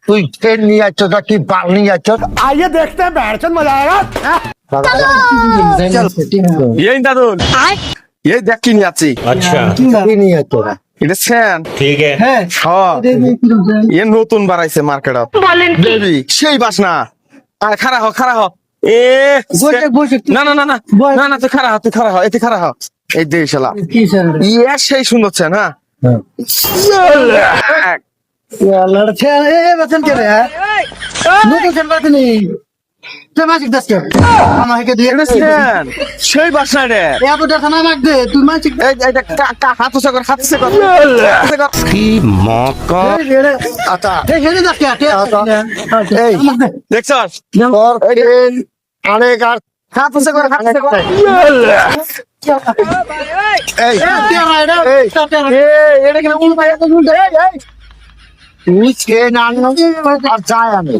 তুই ট্রেন নিয়ে যাচ্ছ কি বাল নিয়ে যাচ্ছ? आइए देखते हैं बैठचंद मजा आएगा। এই দাদুন এই দেখ কি নিয়ে আছি। अच्छा কি নিয়ে যাচ্ছ? এটা সেন ठीक है হ্যাঁ এ নতুন বাড়াইছে মার্কেটত বেবি সেই বাসনা। আর খাড়া হ খাড়া হ এ না না না না না না তুই খাড়া হ তুই খাড়া হ এতে খাড়া হ এই দেখ শালা ইয়া সেই সুন্দর ছেন হ্যাঁ লড়ছে বচন কে রে নতুন ছেন বাত নেই তুই মাসিক দাস কে আমাকে দিয়ে এটা সেন সেই বাসনা রে এত টাকা না মাগ দে তুই মাসিক এই এটা হাত উঁচা কর হাত উঁচা কর की मौका আচ্ছা এই হেনে দাস কে এই দেখছস তোর ট্রেন অনেক আর হাত উঁচা কর হাত উঁচা কর এই এটা কিনা উল্টা এত উল্টা এই তুই ট্রেন আনবি আর যায় আমি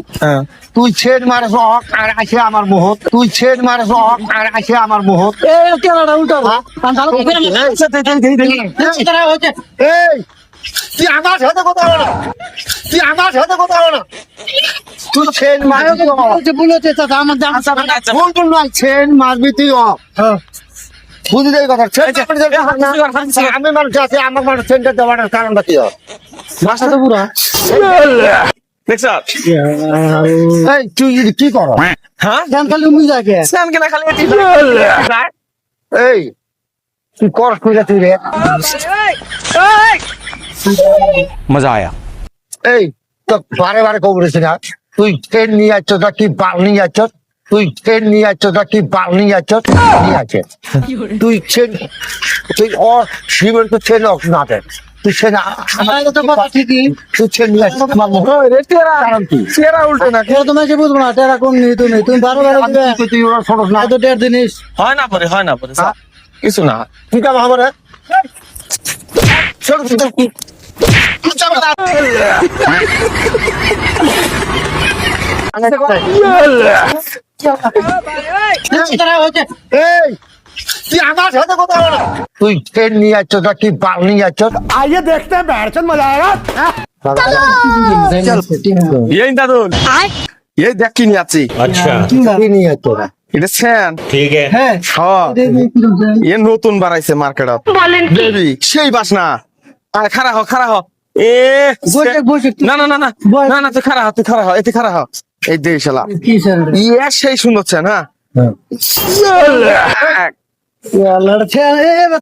তুই ছেদ মারে হক আর আসে আমার মোহত তুই ছেদ মারে হক আর আসে আমার মোহত এই কেলাটা উল্টো এই তুই আমার সাথে কথা বল তুই আমার সাথে কথা বল তুই ছেদ মারে বলেছে চাচা আমার দাম বলতো না ছেদ মারবি তুই বুঝলি এই কথা আমি মানুষ আছে আমার মানুষ সেন্টার দেওয়ার কারণটা কি মাসা তো পুরা দেখছস এই তুই কি কর হ্যাঁ গান খালি উমি যাকে সেন কেনা খালি এটি এই তুই কর কইরা তুই রে मजा आया এই তো বারে বারে কবরেছি না তুই ট্রেন নিয়ে যাচ্ছ কি বাল নিয়ে যাচ্ছ তুই ট্রেন নিয়ে যাচ্ছ কি বাল নিয়ে যাচ্ছ নিয়ে আছে তুই ট্রেন তুই শিবের তো ট্রেন না দেখ তুই ট্রেন তুই ট্রেন নিয়ে আসছ আমার কারণ কি চেরা উল্টো না তোমাকে বুঝবো না তেরা কোন নিয়ে তুমি বারো তুই ওরা ছোট না তো দেড় জিনিস হয় না পরে কিছু না ঠিক আছে আমার ছোট ছোট তুই আমার সাথে কথা বল তুই ট্রেন নিয়ে যাচ্ছ কি বাল নিয়ে যাচ্ছ आइए देखते हैं बैठचंद मजा आएगा। এই দাদুন এই দেখ কি নিয়ে আছি। अच्छा কি নিয়ে যাচ্ছ এটা সেন ठीक है হ্যাঁ এ নতুন বাড়াইছে মার্কেটত বেবি সেই বাসনা। আর খাড়া হ খাড়া হ এ না না না না না না তুই খাড়া হ তুই খাড়া হ এতে খাড়া হ এই দেখ শালা কি স্যার ইয়া সেই সুন্দর ছেন হ্যাঁ লড়ছে